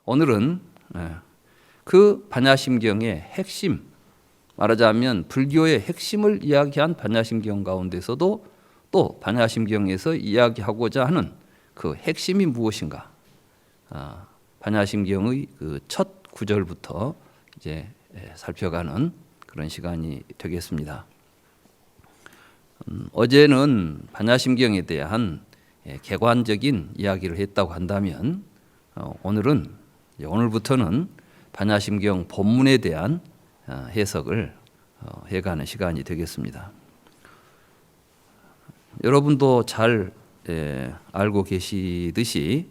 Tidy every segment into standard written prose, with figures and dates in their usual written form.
오늘은 그 반야심경의 핵심, 말하자면 불교의 핵심을 이야기한 반야심경 가운데서도 또 반야심경에서 이야기하고자 하는 그 핵심이 무엇인가? 반야심경의 그 첫 구절부터 이제 살펴가는 그런 시간이 되겠습니다. 어제는 반야심경에 대한 객관적인 이야기를 했다고 한다면 오늘부터는 반야심경 본문에 대한 해석을 해가는 시간이 되겠습니다. 여러분도 잘 알고 계시듯이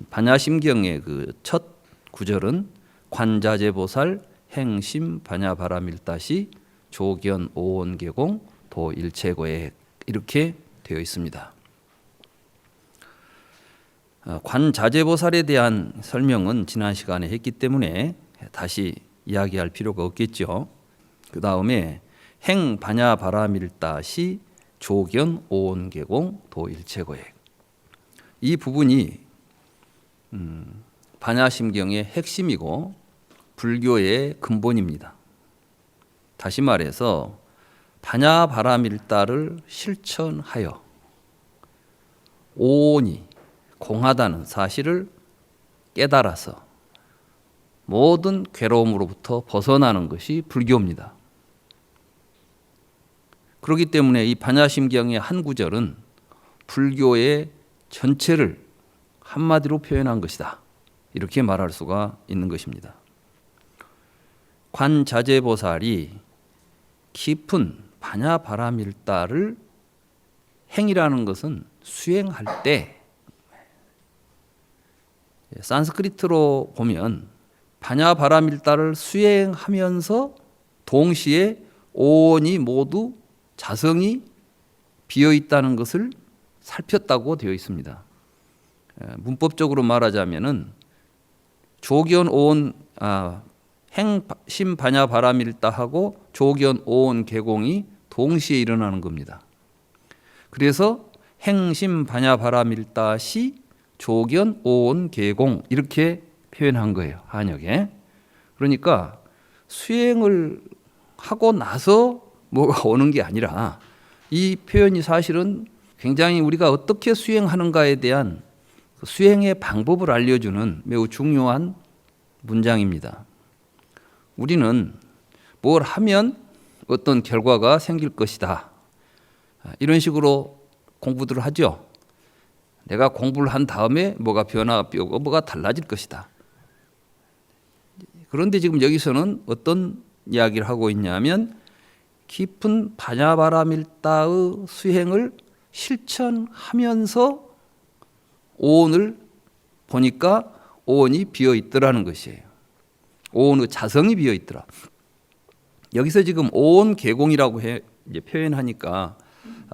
반야심경의 그 첫 구절은 관자재보살 행심 반야바라밀다시 조견 오온계공 도일체고액 이렇게 되어 있습니다. 관자재보살에 대한 설명은 지난 시간에 했기 때문에 다시 이야기할 필요가 없겠죠. 그 다음에 행 반야바라밀다시 조견 오온계공 도일체고액, 이 부분이 반야심경의 핵심이고 불교의 근본입니다. 다시 말해서 반야바라밀다를 실천하여 오온이 공하다는 사실을 깨달아서 모든 괴로움으로부터 벗어나는 것이 불교입니다. 그렇기 때문에 이 반야심경의 한 구절은 불교의 전체를 한마디로 표현한 것이다, 이렇게 말할 수가 있는 것입니다. 관자재보살이 깊은 반야바라밀다를, 행이라는 것은 수행할 때, 산스크리트로 보면 반야바라밀다를 수행하면서 동시에 오온이 모두 자성이 비어 있다는 것을 살폈다고 되어 있습니다. 문법적으로 말하자면은 조견 오온 행심 반야바라밀다하고 조견 오온 계공이 동시에 일어나는 겁니다. 그래서 행심 반야바라밀다시 조견 오온 계공 이렇게 표현한 거예요, 한역에. 그러니까 수행을 하고 나서 뭐가 오는 게 아니라 이 표현이 사실은 굉장히 우리가 어떻게 수행하는가에 대한 수행의 방법을 알려주는 매우 중요한 문장입니다. 우리는 뭘 하면 어떤 결과가 생길 것이다, 이런 식으로 공부들을 하죠. 내가 공부를 한 다음에 뭐가 변화가 뭐가 달라질 것이다. 그런데 지금 여기서는 어떤 이야기를 하고 있냐면 깊은 반야바라밀다의 수행을 실천하면서 오온을 보니까 오온이 비어 있더라는 것이에요. 오온의 자성이 비어 있더라. 여기서 지금 오온 계공이라고 이제 표현하니까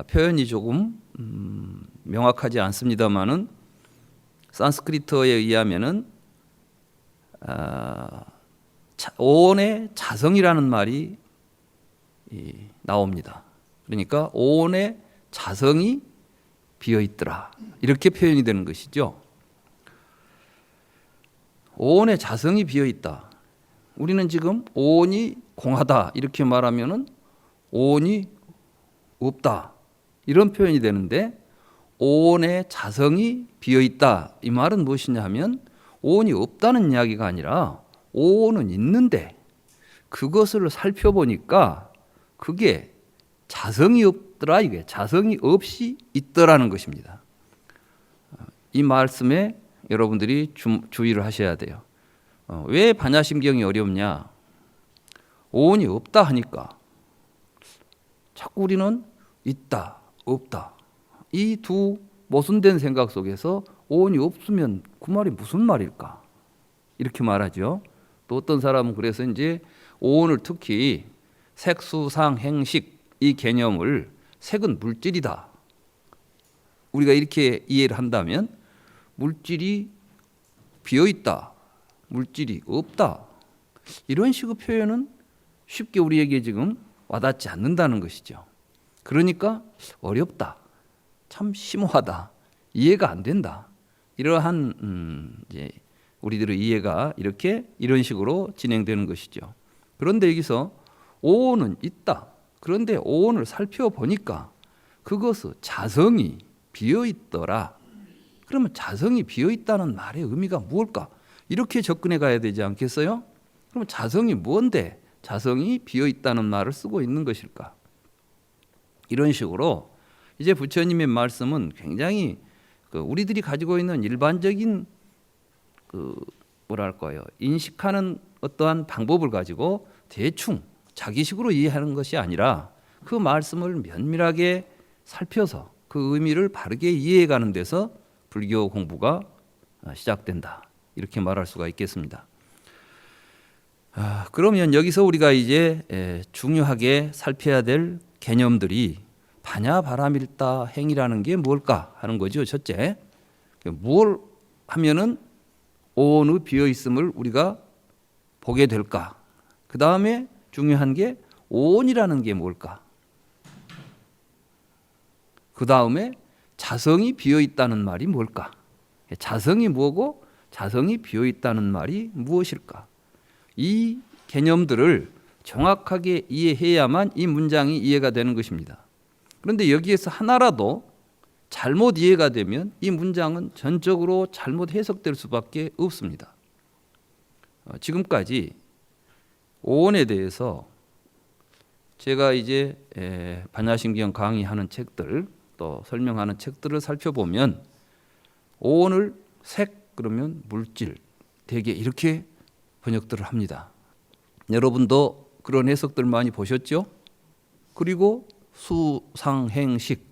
표현이 조금 명확하지 않습니다만은 산스크리트어에 의하면은 오온의 자성이라는 말이 나옵니다. 그러니까 오온의 자성이 비어 있더라, 이렇게 표현이 되는 것이죠. 오온의 자성이 비어 있다. 우리는 지금 오온이 공하다 이렇게 말하면은 오온이 없다, 이런 표현이 되는데, 오온의 자성이 비어 있다, 이 말은 무엇이냐 하면 오온이 없다는 이야기가 아니라 오온은 있는데 그것을 살펴보니까 그게 자성이 없더라, 이게 자성이 없이 있더라는 것입니다. 이 말씀에 여러분들이 주의를 하셔야 돼요. 왜 반야심경이 어렵냐? 오온이 없다 하니까 자꾸 우리는 있다, 없다, 이 두 모순된 생각 속에서 오온이 없으면 그 말이 무슨 말일까? 이렇게 말하죠. 또 어떤 사람은 그래서 이제 오온을 특히 색수상 행식 이 개념을 색은 물질이다, 우리가 이렇게 이해를 한다면 물질이 비어있다, 물질이 없다, 이런 식의 표현은 쉽게 우리에게 지금 와닿지 않는다는 것이죠. 그러니까 어렵다, 참 심오하다, 이해가 안 된다, 이러한 이제 우리들의 이해가 이런 식으로 진행되는 것이죠. 그런데 여기서 오온은 있다. 그런데 오온을 살펴보니까 그것은 자성이 비어 있더라. 그러면 자성이 비어 있다는 말의 의미가 무엇일까? 이렇게 접근해 가야 되지 않겠어요? 그럼 자성이 뭔데 자성이 비어 있다는 말을 쓰고 있는 것일까? 이런 식으로 이제 부처님의 말씀은 굉장히 우리들이 가지고 있는 일반적인 뭐랄까요, 인식하는 어떠한 방법을 가지고 대충 자기식으로 이해하는 것이 아니라 그 말씀을 면밀하게 살펴서 그 의미를 바르게 이해해가는 데서 불교 공부가 시작된다. 이렇게 말할 수가 있겠습니다. 그러면 여기서 우리가 이제 중요하게 살펴야 될 개념들이 반야 바라밀다 행이라는 게 뭘까 하는 거죠. 첫째, 뭘 하면은 오온의 비어 있음을 우리가 보게 될까? 그 다음에 중요한 게 오온이라는 게 뭘까? 그 다음에 자성이 비어 있다는 말이 뭘까? 자성이 뭐고 자성이 비어 있다는 말이 무엇일까? 이 개념들을 정확하게 이해해야만 이 문장이 이해가 되는 것입니다. 그런데 여기에서 하나라도 잘못 이해가 되면 이 문장은 전적으로 잘못 해석될 수밖에 없습니다. 지금까지 오온에 대해서 제가 이제 반야심경 강의하는 책들 또 설명하는 책들을 살펴보면 오온을 색 그러면 물질 대개 이렇게 번역들을 합니다. 여러분도 그런 해석들 많이 보셨죠? 그리고 수상행식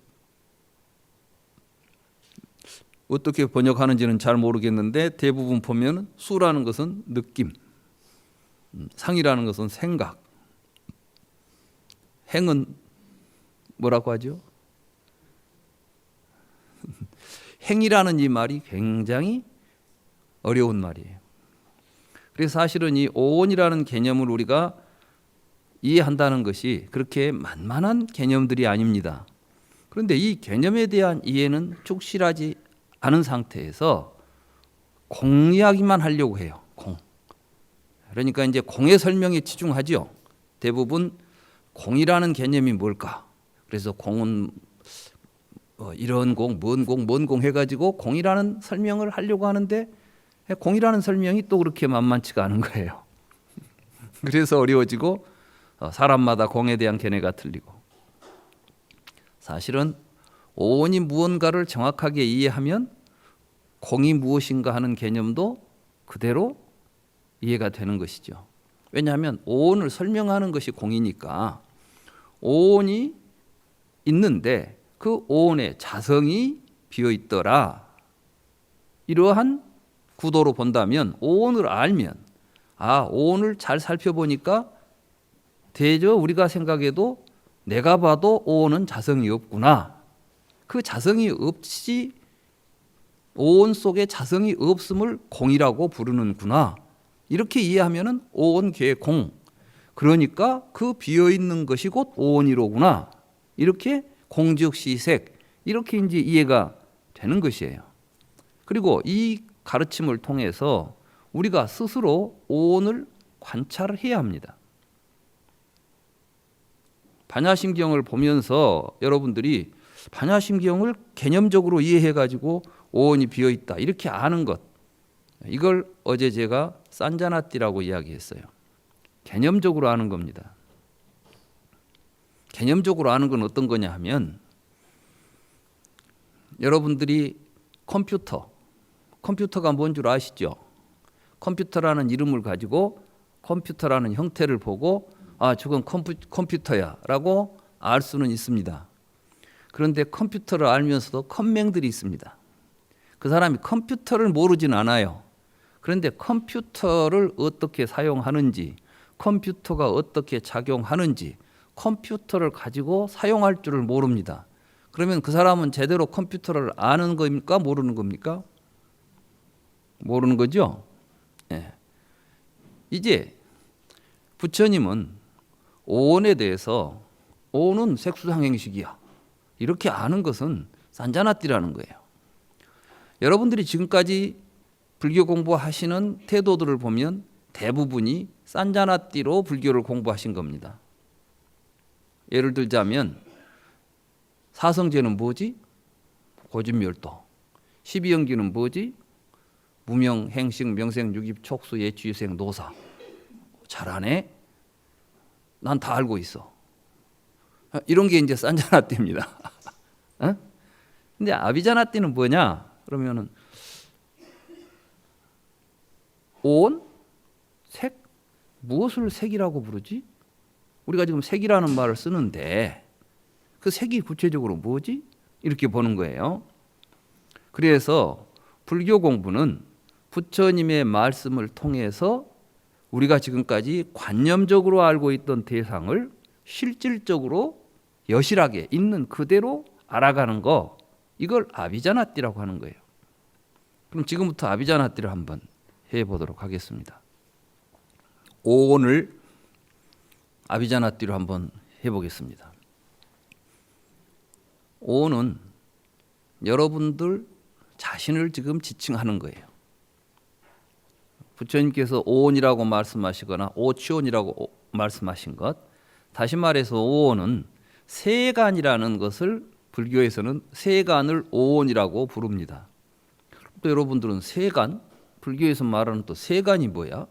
어떻게 번역하는지는 잘 모르겠는데 대부분 보면 수라는 것은 느낌, 상이라는 것은 생각, 행은 뭐라고 하죠? 행이라는 이 말이 굉장히 어려운 말이에요. 그래서 사실은 이 오온이라는 개념을 우리가 이해한다는 것이 그렇게 만만한 개념들이 아닙니다. 그런데 이 개념에 대한 이해는 충실하지 않은 상태에서 공 이야기만 하려고 해요. 공. 그러니까 이제 공의 설명에 치중하죠. 대부분 공이라는 개념이 뭘까? 그래서 공은 이런 공, 먼 공, 먼 공 해가지고 공이라는 설명을 하려고 하는데 공이라는 설명이 또 그렇게 만만치가 않은 거예요. 그래서 어려워지고 사람마다 공에 대한 견해가 틀리고 사실은 오온이 무언가를 정확하게 이해하면 공이 무엇인가 하는 개념도 그대로 이해가 되는 것이죠. 왜냐하면 오온을 설명하는 것이 공이니까 오온이 있는데 그 오온에 자성이 비어 있더라. 이러한 구도로 본다면 오온을 알면 오온을 잘 살펴보니까 대저 우리가 생각해도 내가 봐도 오온은 자성이 없구나. 그 자성이 없이 오온 속에 자성이 없음을 공이라고 부르는구나. 이렇게 이해하면은 오온 개 공. 그러니까 그 비어 있는 것이 곧 오온이로구나. 이렇게 공즉시색 이렇게 이제 이해가 되는 것이에요. 그리고 이 가르침을 통해서 우리가 스스로 오온을 관찰을 해야 합니다. 반야심경을 보면서 여러분들이 반야심경을 개념적으로 이해해 가지고 오온이 비어 있다 이렇게 아는 것, 이걸 어제 제가 산자나띠라고 이야기했어요. 개념적으로 아는 겁니다. 개념적으로 아는 건 어떤 거냐 하면 여러분들이 컴퓨터가 뭔 줄 아시죠? 컴퓨터라는 이름을 가지고 컴퓨터라는 형태를 보고 저건 컴퓨터야 라고 알 수는 있습니다. 그런데 컴퓨터를 알면서도 컴맹들이 있습니다. 그 사람이 컴퓨터를 모르진 않아요. 그런데 컴퓨터를 어떻게 사용하는지, 컴퓨터가 어떻게 작용하는지, 컴퓨터를 가지고 사용할 줄을 모릅니다. 그러면 그 사람은 제대로 컴퓨터를 아는 겁니까? 모르는 겁니까? 모르는 거죠? 예. 이제 부처님은 오온에 대해서 오온은 색수상행식이야 이렇게 아는 것은 산자나띠라는 거예요. 여러분들이 지금까지 불교 공부하시는 태도들을 보면 대부분이 산자나띠로 불교를 공부하신 겁니다. 예를 들자면 사성제는 뭐지? 고진멸도. 12연기는 뭐지? 무명, 행식, 명생, 유깁, 촉수, 예취, 유생, 노사. 잘하네? 난 다 알고 있어. 이런 게 이제 산자나띠입니다. 어? 근데 아비자나띠는 뭐냐? 그러면은 온, 색, 무엇을 색이라고 부르지? 우리가 지금 색이라는 말을 쓰는데 그 색이 구체적으로 뭐지? 이렇게 보는 거예요. 그래서 불교 공부는 부처님의 말씀을 통해서 우리가 지금까지 관념적으로 알고 있던 대상을 실질적으로 여실하게 있는 그대로 알아가는 거, 이걸 아비자나띠라고 하는 거예요. 그럼 지금부터 아비자나띠를 한번 해보도록 하겠습니다. 오온을 아비자나띠로 한번 해보겠습니다. 오온은 여러분들 자신을 지금 지칭하는 거예요. 부처님께서 오온이라고 말씀하시거나 오치온이라고 말씀하신 것, 다시 말해서 오온은 세간이라는 것을 불교에서는 세간을 오온이라고 부릅니다. 또 여러분들은 세간, 불교에서 말하는 또 세간이 뭐야?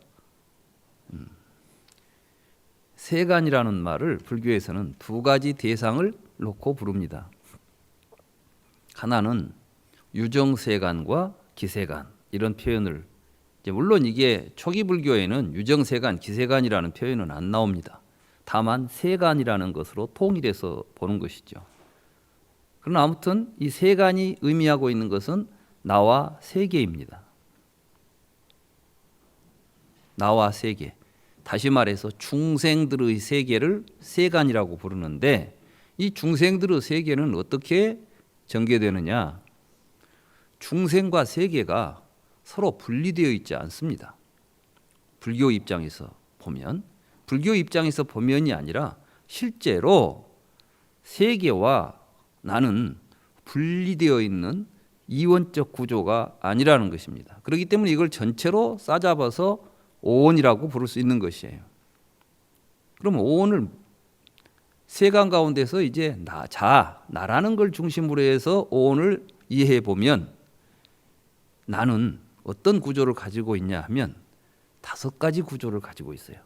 세간이라는 말을 불교에서는 두 가지 대상을 놓고 부릅니다. 하나는 유정세간과 기세간, 이런 표현을, 물론 이게 초기 불교에는 유정세간, 기세간이라는 표현은 안 나옵니다. 다만 세간이라는 것으로 통일해서 보는 것이죠. 그러나 아무튼 이 세간이 의미하고 있는 것은 나와 세계입니다. 나와 세계, 다시 말해서 중생들의 세계를 세간이라고 부르는데, 이 중생들의 세계는 어떻게 전개되느냐? 중생과 세계가 서로 분리되어 있지 않습니다. 불교 입장에서 보면, 불교 입장에서 보면이 아니라 실제로 세계와 나는 분리되어 있는 이원적 구조가 아니라는 것입니다. 그렇기 때문에 이걸 전체로 싸잡아서 오온이라고 부를 수 있는 것이에요. 그럼 오온을 세간 가운데서 이제 나라는 걸 중심으로 해서 오온을 이해해 보면, 나는 어떤 구조를 가지고 있냐 하면 5가지 구조를 가지고 있어요.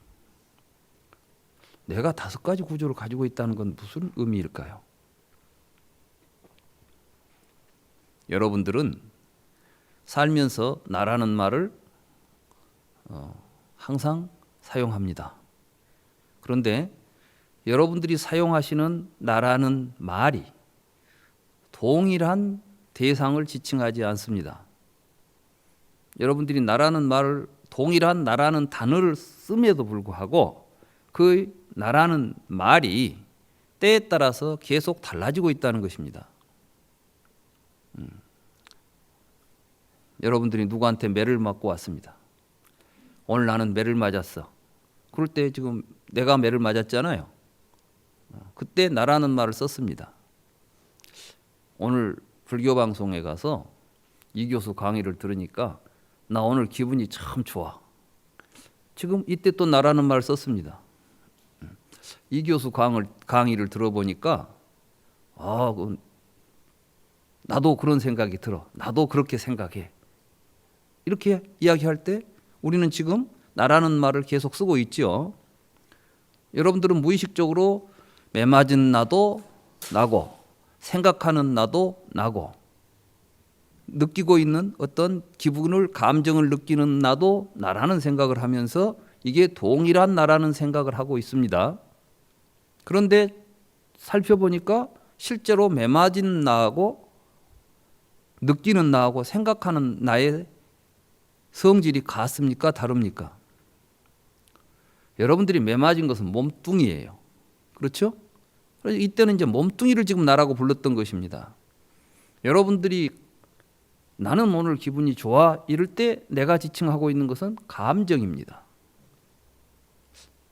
내가 5가지 구조를 가지고 있다는 건 무슨 의미일까요? 여러분들은 살면서 나라는 말을 항상 사용합니다. 그런데 여러분들이 사용하시는 나라는 말이 동일한 대상을 지칭하지 않습니다. 여러분들이 나라는 말을, 동일한 나라는 단어를 씀에도 불구하고 그 나라는 말이 때에 따라서 계속 달라지고 있다는 것입니다. 여러분들이 누구한테 매를 맞고 왔습니다. 오늘 나는 매를 맞았어. 그럴 때 지금 내가 매를 맞았잖아요. 그때 나라는 말을 썼습니다. 오늘 불교 방송에 가서 이 교수 강의를 들으니까 나 오늘 기분이 참 좋아. 지금 이때 또 나라는 말을 썼습니다. 이 교수 강의를 들어보니까 나도 그런 생각이 들어. 나도 그렇게 생각해. 이렇게 이야기할 때 우리는 지금 나라는 말을 계속 쓰고 있죠. 여러분들은 무의식적으로 매 맞은 나도 나고, 생각하는 나도 나고, 느끼고 있는 어떤 기분을, 감정을 느끼는 나도 나라는 생각을 하면서 이게 동일한 나라는 생각을 하고 있습니다. 그런데 살펴보니까 실제로 매 맞은 나하고 느끼는 나하고 생각하는 나의 성질이 같습니까? 다릅니까? 여러분들이 매 맞은 것은 몸뚱이에요. 그렇죠? 그래서 이때는 이제 몸뚱이를 지금 나라고 불렀던 것입니다. 여러분들이 나는 오늘 기분이 좋아 이럴 때 내가 지칭하고 있는 것은 감정입니다.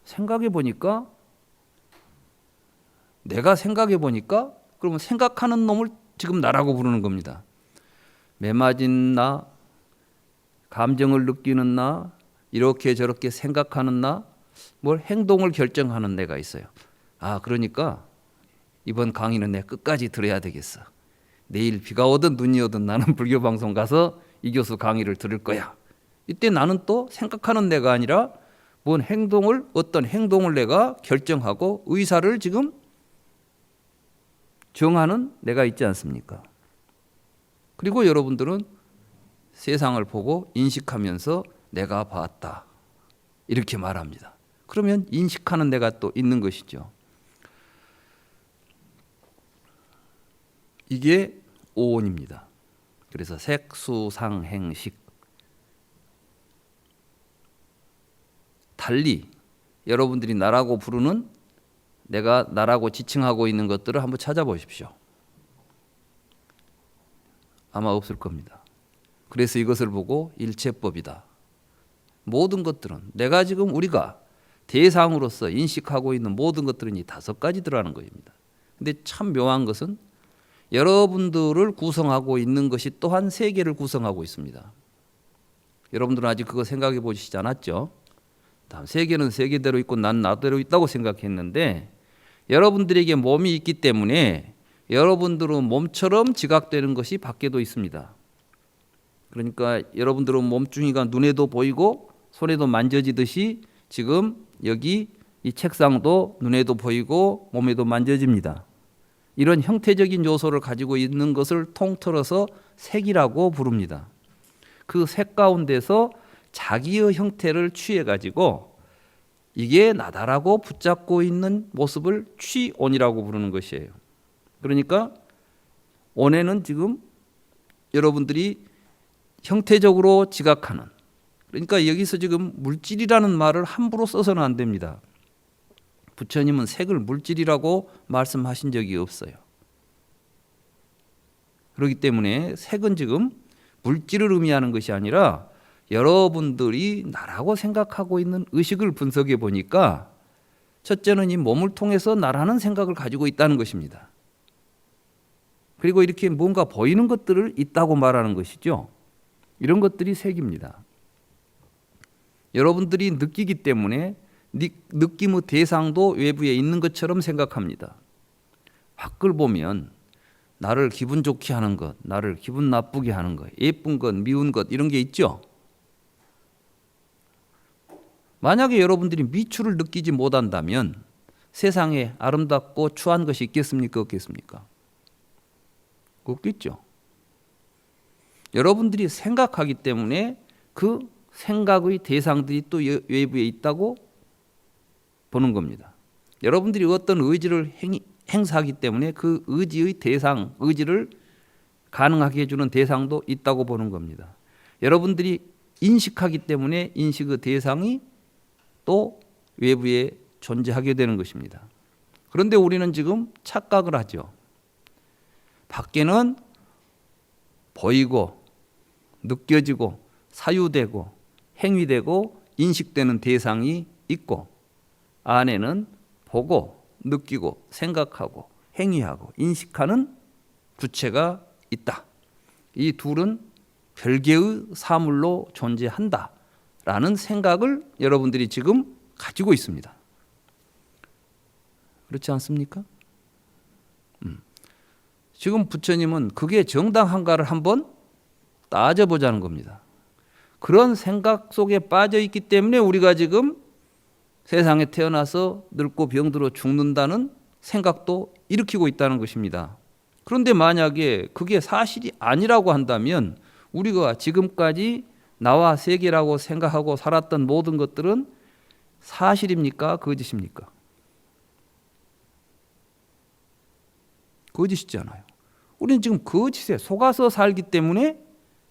생각해 보니까, 내가 생각해 보니까, 그러면 생각하는 놈을 지금 나라고 부르는 겁니다. 매맞은 나, 감정을 느끼는 나, 이렇게 저렇게 생각하는 나, 뭘 행동을 결정하는 내가 있어요. 아, 그러니까 이번 강의는 내 끝까지 들어야 되겠어. 내일 비가 오든 눈이 오든 나는 불교 방송 가서 이 교수 강의를 들을 거야. 이때 나는 또 생각하는 내가 아니라 어떤 행동을 내가 결정하고 의사를 지금 정하는 내가 있지 않습니까? 그리고 여러분들은 세상을 보고 인식하면서 내가 봤다, 이렇게 말합니다. 그러면 인식하는 내가 또 있는 것이죠. 이게 오온입니다. 그래서 색수상행식. 달리 여러분들이 나라고 부르는, 내가 나라고 지칭하고 있는 것들을 한번 찾아보십시오. 아마 없을 겁니다. 그래서 이것을 보고 일체법이다. 모든 것들은 우리가 대상으로서 인식하고 있는 모든 것들은 이 5가지 들어가는 것입니다. 근데 참 묘한 것은 여러분들을 구성하고 있는 것이 또한 세계를 구성하고 있습니다. 여러분들은 아직 그거 생각해 보시지 않았죠? 세계는 세계대로 있고 난 나대로 있다고 생각했는데, 여러분들에게 몸이 있기 때문에 여러분들은 몸처럼 지각되는 것이 밖에도 있습니다. 그러니까 여러분들은 몸뚱이가 눈에도 보이고 손에도 만져지듯이 지금 여기 이 책상도 눈에도 보이고 몸에도 만져집니다. 이런 형태적인 요소를 가지고 있는 것을 통틀어서 색이라고 부릅니다. 그 색 가운데서 자기의 형태를 취해가지고 이게 나다라고 붙잡고 있는 모습을 취온이라고 부르는 것이에요. 그러니까 온에는 지금 여러분들이 형태적으로 지각하는, 그러니까 여기서 지금 물질이라는 말을 함부로 써서는 안 됩니다. 부처님은 색을 물질이라고 말씀하신 적이 없어요. 그렇기 때문에 색은 지금 물질을 의미하는 것이 아니라 여러분들이 나라고 생각하고 있는 의식을 분석해 보니까 첫째는 이 몸을 통해서 나라는 생각을 가지고 있다는 것입니다. 그리고 이렇게 뭔가 보이는 것들을 있다고 말하는 것이죠. 이런 것들이 색입니다. 여러분들이 느끼기 때문에 느낌의 대상도 외부에 있는 것처럼 생각합니다. 밖을 보면 나를 기분 좋게 하는 것, 나를 기분 나쁘게 하는 것, 예쁜 것, 미운 것, 이런 게 있죠. 만약에 여러분들이 미추를 느끼지 못한다면 세상에 아름답고 추한 것이 있겠습니까? 없겠습니까? 없겠죠. 여러분들이 생각하기 때문에 그 생각의 대상들이 또 외부에 있다고 보는 겁니다. 여러분들이 어떤 의지를 행사하기 때문에 그 의지의 대상, 의지를 가능하게 해주는 대상도 있다고 보는 겁니다. 여러분들이 인식하기 때문에 인식의 대상이 또 외부에 존재하게 되는 것입니다. 그런데 우리는 지금 착각을 하죠. 밖에는 보이고 느껴지고 사유되고 행위되고 인식되는 대상이 있고, 안에는 보고 느끼고 생각하고 행위하고 인식하는 주체가 있다. 이 둘은 별개의 사물로 존재한다라는 생각을 여러분들이 지금 가지고 있습니다. 그렇지 않습니까? 지금 부처님은 그게 정당한가를 한번 따져보자는 겁니다. 그런 생각 속에 빠져 있기 때문에 우리가 지금 세상에 태어나서 늙고 병들어 죽는다는 생각도 일으키고 있다는 것입니다. 그런데 만약에 그게 사실이 아니라고 한다면 우리가 지금까지 나와 세계라고 생각하고 살았던 모든 것들은 사실입니까? 거짓입니까? 거짓이잖아요. 우리는 지금 거짓에 속아서 살기 때문에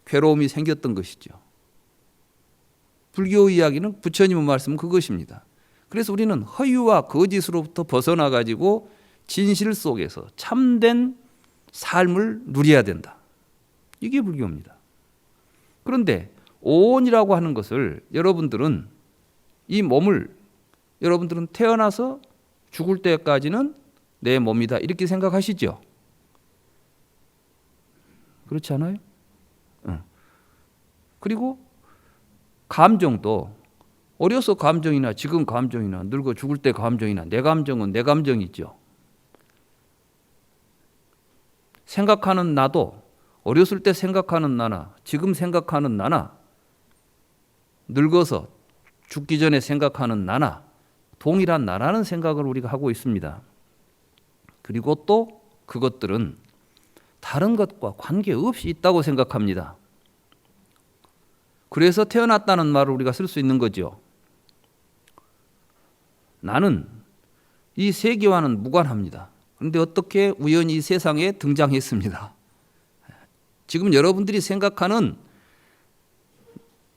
괴로움이 생겼던 것이죠. 불교 이야기는 부처님의 말씀은 그것입니다. 그래서 우리는 허유와 거짓으로부터 벗어나 가지고 진실 속에서 참된 삶을 누려야 된다. 이게 불교입니다. 그런데 오온이라고 하는 것을 여러분들은 이 몸을 여러분들은 태어나서 죽을 때까지는 내 몸이다 이렇게 생각하시죠? 그렇지 않아요? 그리고 감정도 어려서 감정이나 지금 감정이나 늙어 죽을 때 감정이나 내 감정은 내 감정이죠. 생각하는 나도 어렸을 때 생각하는 나나 지금 생각하는 나나 늙어서 죽기 전에 생각하는 나나 동일한 나라는 생각을 우리가 하고 있습니다. 그리고 또 그것들은 다른 것과 관계없이 있다고 생각합니다. 그래서 태어났다는 말을 우리가 쓸 수 있는 거죠. 나는 이 세계와는 무관합니다. 그런데 어떻게 우연히 이 세상에 등장했습니다. 지금 여러분들이 생각하는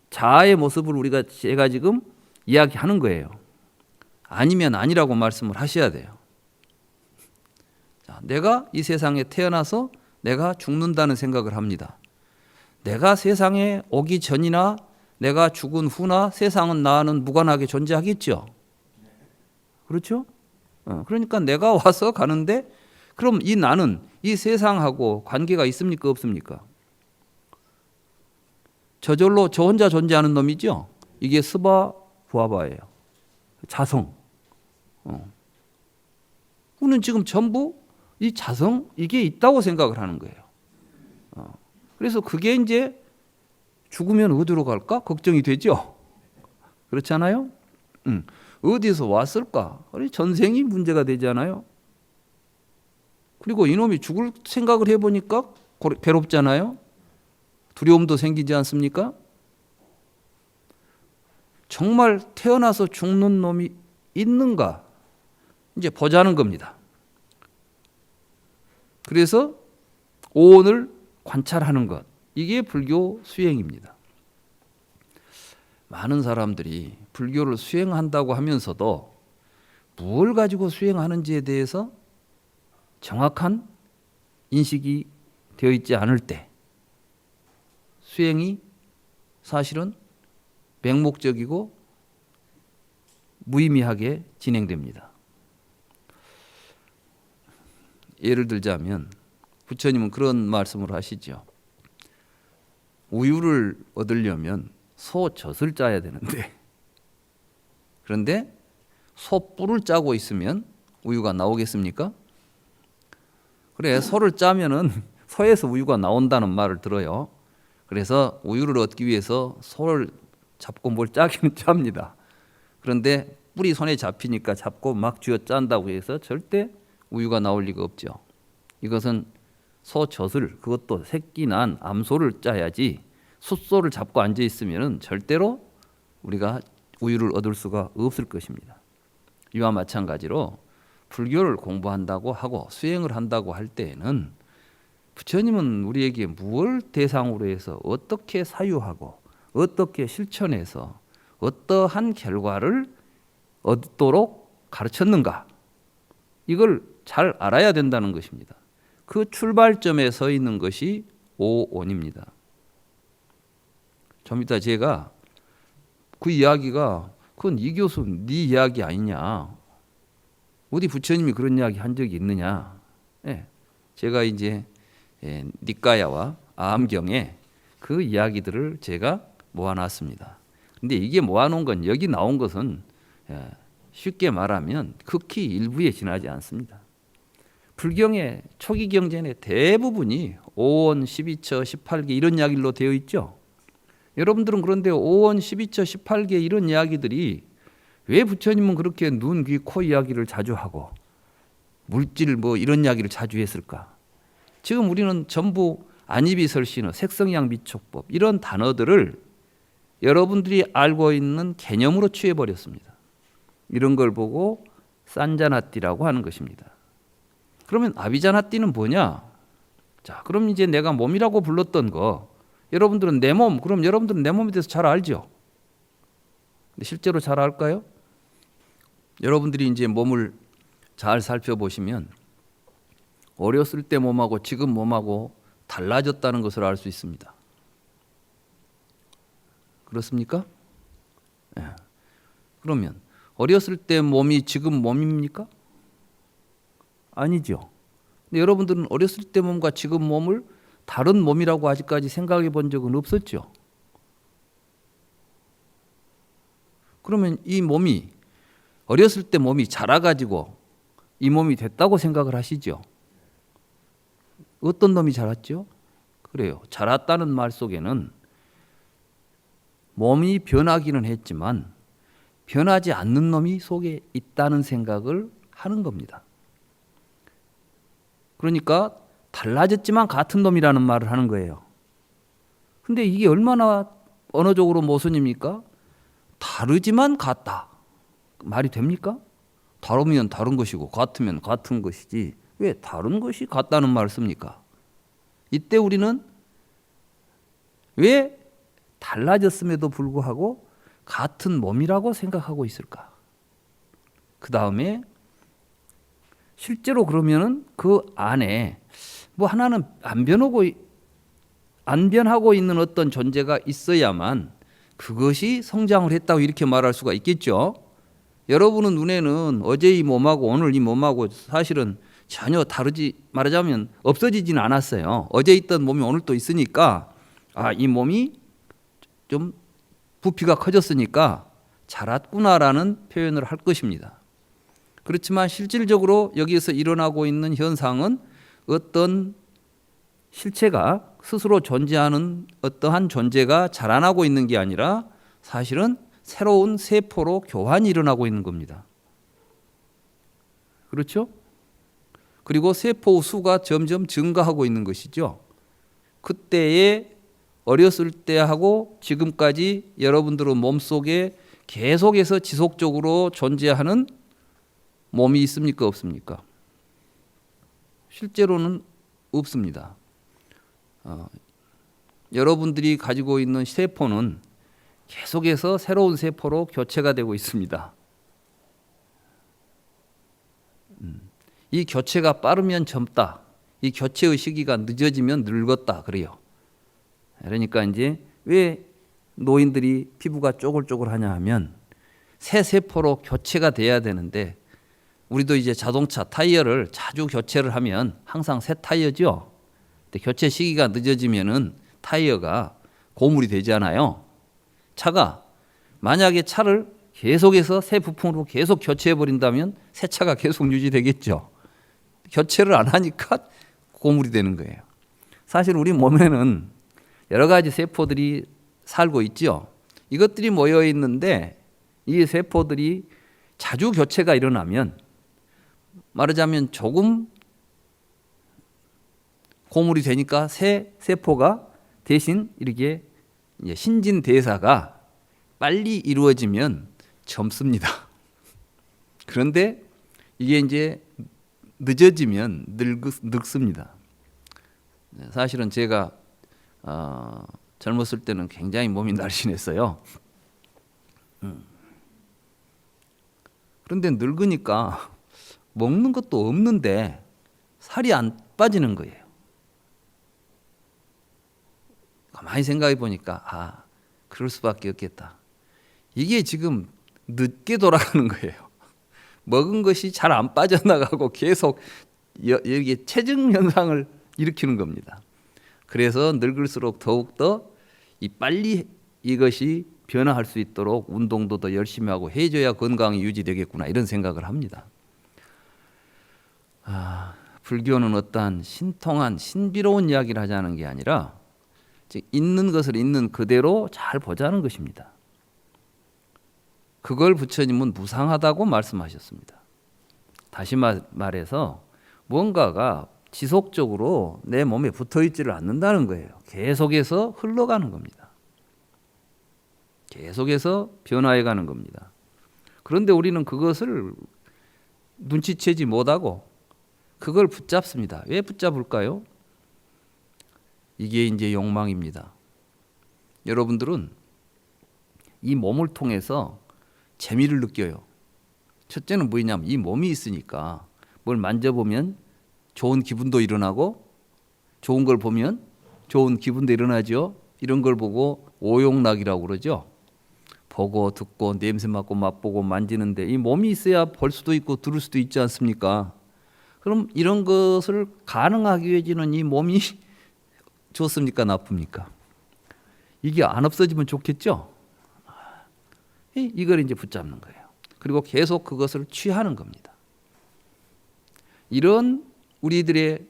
자아의 모습을 제가 지금 이야기하는 거예요. 아니면 아니라고 말씀을 하셔야 돼요. 자, 내가 이 세상에 태어나서 내가 죽는다는 생각을 합니다. 내가 세상에 오기 전이나 내가 죽은 후나 세상은 나와는 무관하게 존재하겠죠. 그렇죠? 그러니까 내가 와서 가는데 그럼 이 나는 이 세상하고 관계가 있습니까 없습니까? 저절로 저 혼자 존재하는 놈이죠. 이게 스바 부하바예요. 자성. 우리는 지금 전부 이 자성 이게 있다고 생각을 하는 거예요. 그래서 그게 이제 죽으면 어디로 갈까 걱정이 되죠. 그렇지 않아요? 어디서 왔을까? 전생이 문제가 되잖아요. 그리고 이놈이 죽을 생각을 해보니까 괴롭잖아요. 두려움도 생기지 않습니까? 정말 태어나서 죽는 놈이 있는가? 이제 보자는 겁니다. 그래서 오온을 관찰하는 것, 이게 불교 수행입니다. 많은 사람들이 불교를 수행한다고 하면서도 뭘 가지고 수행하는지에 대해서 정확한 인식이 되어 있지 않을 때 수행이 사실은 맹목적이고 무의미하게 진행됩니다. 예를 들자면 부처님은 그런 말씀을 하시죠. 우유를 얻으려면 소젖을 짜야 되는데 그런데 소뿔을 짜고 있으면 우유가 나오겠습니까? 그래, 소를 짜면은 소에서 우유가 나온다는 말을 들어요. 그래서 우유를 얻기 위해서 소를 잡고 뭘 짜기는 짭니다. 그런데 뿔이 손에 잡히니까 잡고 막 쥐어 짠다고 해서 절대 우유가 나올 리가 없죠. 이것은 소젖을, 그것도 새끼 난 암소를 짜야지 숫소를 잡고 앉아 있으면 절대로 우리가 우유를 얻을 수가 없을 것입니다. 이와 마찬가지로 불교를 공부한다고 하고 수행을 한다고 할 때에는 부처님은 우리에게 무엇을 대상으로 해서 어떻게 사유하고 어떻게 실천해서 어떠한 결과를 얻도록 가르쳤는가, 이걸 잘 알아야 된다는 것입니다. 그 출발점에 서 있는 것이 오온입니다. 좀 이따 제가 그 이야기가 그건 이 교수 네 이야기 아니냐, 어디 부처님이 그런 이야기 한 적이 있느냐. 제가 이제 니까야와 아함경에 그 이야기들을 제가 모아놨습니다. 근데 이게 모아놓은 건, 여기 나온 것은 쉽게 말하면 극히 일부에 지나지 않습니다. 불경의 초기 경전의 대부분이 5원, 12처, 18개 이런 이야기로 되어 있죠. 여러분들은 그런데 5원, 12처, 18개 이런 이야기들이 왜 부처님은 그렇게 눈, 귀, 코 이야기를 자주 하고 물질 뭐 이런 이야기를 자주 했을까? 지금 우리는 전부 안이비설신어, 색성양미촉법 이런 단어들을 여러분들이 알고 있는 개념으로 취해버렸습니다. 이런 걸 보고 산자나띠라고 하는 것입니다. 그러면 아비자나띠는 뭐냐? 자, 그럼 이제 내가 몸이라고 불렀던 거, 여러분들은 내 몸, 그럼 여러분들은 내 몸에 대해서 잘 알죠? 근데 실제로 잘 알까요? 여러분들이 이제 몸을 잘 살펴보시면 어렸을 때 몸하고 지금 몸하고 달라졌다는 것을 알 수 있습니다. 그렇습니까? 그러면 어렸을 때 몸이 지금 몸입니까? 아니죠. 근데 여러분들은 어렸을 때 몸과 지금 몸을 다른 몸이라고 아직까지 생각해 본 적은 없었죠. 그러면 이 몸이 어렸을 때 몸이 자라가지고 이 몸이 됐다고 생각을 하시죠. 어떤 놈이 자랐죠? 그래요. 자랐다는 말 속에는 몸이 변하기는 했지만 변하지 않는 놈이 속에 있다는 생각을 하는 겁니다. 그러니까 달라졌지만 같은 놈이라는 말을 하는 거예요. 근데 이게 얼마나 언어적으로 모순입니까? 다르지만 같다. 말이 됩니까? 다르면 다른 것이고 같으면 같은 것이지 왜 다른 것이 같다는 말을 씁니까? 이때 우리는 왜 달라졌음에도 불구하고 같은 몸이라고 생각하고 있을까? 그 다음에 실제로 그러면은 그 안에 뭐 하나는 안 변하고 있는 어떤 존재가 있어야만 그것이 성장을 했다고 이렇게 말할 수가 있겠죠. 여러분은 눈에는 어제 이 몸하고 오늘 이 몸하고 사실은 전혀 다르지, 말하자면 없어지지는 않았어요. 어제 있던 몸이 오늘 또 있으니까 이 몸이 좀 부피가 커졌으니까 자랐구나라는 표현을 할 것입니다. 그렇지만 실질적으로 여기에서 일어나고 있는 현상은 어떤 실체가 스스로 존재하는 어떠한 존재가 자라나고 있는 게 아니라 사실은 새로운 세포로 교환이 일어나고 있는 겁니다. 그렇죠? 그리고 세포 수가 점점 증가하고 있는 것이죠. 그때의 어렸을 때하고 지금까지 여러분들의 몸속에 계속해서 지속적으로 존재하는 몸이 있습니까? 없습니까? 실제로는 없습니다. 여러분들이 가지고 있는 세포는 계속해서 새로운 세포로 교체가 되고 있습니다. 이 교체가 빠르면 젊다. 이 교체의 시기가 늦어지면 늙었다. 그래요. 그러니까 이제 왜 노인들이 피부가 쪼글쪼글하냐 하면 새 세포로 교체가 돼야 되는데 우리도 이제 자동차 타이어를 자주 교체를 하면 항상 새 타이어죠. 근데 교체 시기가 늦어지면은 타이어가 고물이 되잖아요. 차가 만약에 차를 계속해서 새 부품으로 계속 교체해 버린다면 새 차가 계속 유지되겠죠. 교체를 안 하니까 고물이 되는 거예요. 사실 우리 몸에는 여러 가지 세포들이 살고 있죠. 이것들이 모여 있는데 이 세포들이 자주 교체가 일어나면 말하자면 조금 고물이 되니까 새 세포가 대신 이렇게 신진대사가 빨리 이루어지면 젊습니다. 그런데 이게 이제 늦어지면 늙습니다. 사실은 제가 젊었을 때는 굉장히 몸이 날씬했어요. 그런데 늙으니까 먹는 것도 없는데 살이 안 빠지는 거예요. 가만히 생각해 보니까 그럴 수밖에 없겠다. 이게 지금 늦게 돌아가는 거예요. 먹은 것이 잘 안 빠져나가고 계속 여기에 체증 현상을 일으키는 겁니다. 그래서 늙을수록 더욱더 빨리 이것이 변화할 수 있도록 운동도 더 열심히 하고 해줘야 건강이 유지되겠구나 이런 생각을 합니다. 불교는 어떠한 신통한 신비로운 이야기를 하자는 게 아니라 즉 있는 것을 있는 그대로 잘 보자는 것입니다. 그걸 부처님은 무상하다고 말씀하셨습니다. 다시 말해서 뭔가가 지속적으로 내 몸에 붙어있지를 않는다는 거예요. 계속해서 흘러가는 겁니다. 계속해서 변화해가는 겁니다. 그런데 우리는 그것을 눈치채지 못하고 그걸 붙잡습니다. 왜 붙잡을까요? 이게 이제 욕망입니다. 여러분들은 이 몸을 통해서 재미를 느껴요. 첫째는 뭐냐면 이 몸이 있으니까 뭘 만져보면 좋은 기분도 일어나고 좋은 걸 보면 좋은 기분도 일어나죠. 이런 걸 보고 오용락이라고 그러죠. 보고 듣고 냄새 맡고 맛보고 만지는데 이 몸이 있어야 볼 수도 있고 들을 수도 있지 않습니까? 그럼 이런 것을 가능하게 해주는 이 몸이 좋습니까? 나쁩니까? 이게 안 없어지면 좋겠죠? 이걸 이제 붙잡는 거예요. 그리고 계속 그것을 취하는 겁니다. 이런 우리들의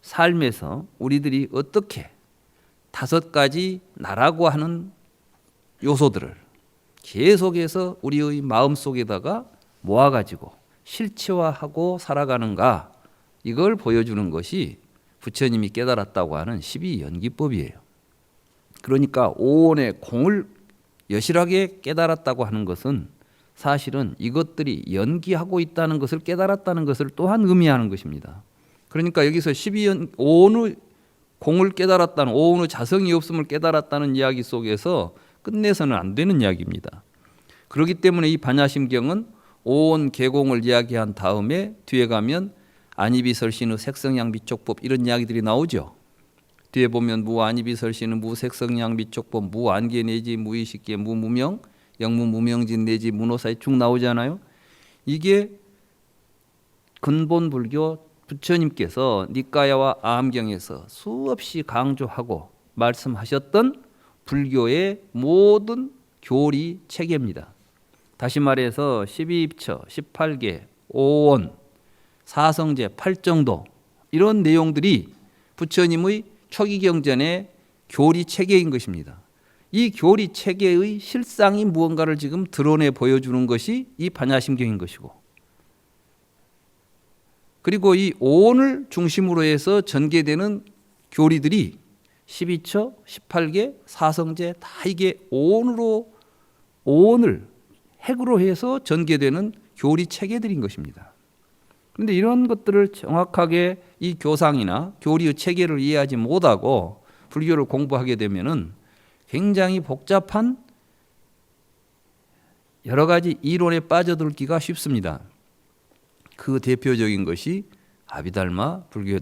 삶에서 우리들이 어떻게 5가지 나라고 하는 요소들을 계속해서 우리의 마음속에다가 모아가지고 실체화하고 살아가는가, 이걸 보여주는 것이 부처님이 깨달았다고 하는 12연기법이에요. 그러니까 오온의 공을 여실하게 깨달았다고 하는 것은 사실은 이것들이 연기하고 있다는 것을 깨달았다는 것을 또한 의미하는 것입니다. 그러니까 여기서 12오온의 공을 깨달았다는, 오온의 자성이 없음을 깨달았다는 이야기 속에서 끝내서는 안 되는 이야기입니다. 그렇기 때문에 이 반야심경은 오온 개공을 이야기한 다음에 뒤에 가면 안이비설신의 색성양비촉법 이런 이야기들이 나오죠. 뒤에 보면 무안이비설신의 무색성양비촉법, 무안계 내지 무의식계, 무무명, 영무무명진 내지 무노사에 쭉 나오잖아요. 이게 근본 불교 부처님께서 니까야와 아함경에서 수없이 강조하고 말씀하셨던 불교의 모든 교리 체계입니다. 다시 말해서 12입처, 18계, 오온, 사성제, 8정도 이런 내용들이 부처님의 초기 경전의 교리 체계인 것입니다. 이 교리 체계의 실상이 무언가를 지금 드러내 보여주는 것이 이 반야심경인 것이고, 그리고 이 오온을 중심으로 해서 전개되는 교리들이 12처, 18계, 사성제 다 이게 오온을 핵으로 해서 전개되는 교리 체계들인 것입니다. 그런데 이런 것들을 정확하게 이 교상이나 교리의 체계를 이해하지 못하고 불교를 공부하게 되면은 굉장히 복잡한 여러 가지 이론에 빠져들기가 쉽습니다. 그 대표적인 것이 아비달마 불교였던